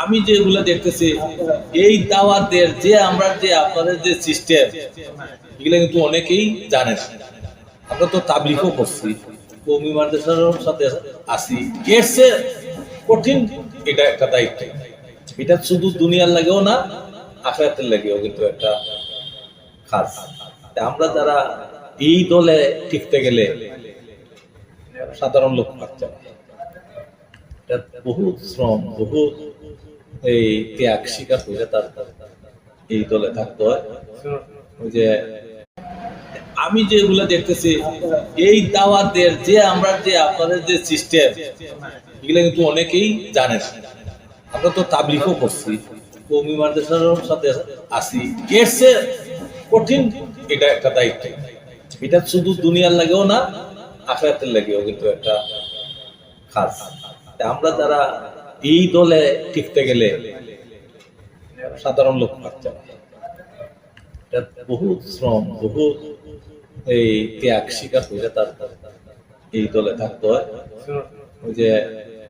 আমি যেগুলো দেখতেছি এই দাওয়াতের যে আমরা যে আপনাদের যে সিস্টেম এগুলো কিন্তু অনেকেই জানে না। আমরা তো তাবলিগও করছি, কওমি মাদ্রাসার সাথে আছি, এর চেয়ে কঠিন এটা একটা দায়িত্ব। এটা শুধু দুনিয়ার লাগেও না, আখিরাতের লাগেও কিন্তু একটা কাজ। আমরা যারা এই দলে টিকতে গেলে সাধারণ লোক পাচ্ছে না, বহুত শ্রম, বহুত এই ত্যাগ স্বীকার করে তার এই দলে থাকতে হয়। ওই যে আমি যেগুলো দেখতেছি এই দাওয়াতের যে আমরা যে আপনাদের যে সিস্টেম এগুলো কিন্তু অনেকেই জানে না। আমরা তো তাবলিগও করছি, কওমি মাদ্রাসার সাথে আছি, এর চেয়ে কঠিন এটা একটা দায়িত্ব। এটা শুধু দুনিয়ার লাগেও না, আখিরাতের লাগেও কিন্তু একটা কাজ। আমরা যারা এই দলে টিকতে গেলে সাধারণ লোক পাচ্ছে না, বহুত শ্রম, বহুত এই ত্যাগ স্বীকার করে তার এই দলে থাকতে হয়। ওই যে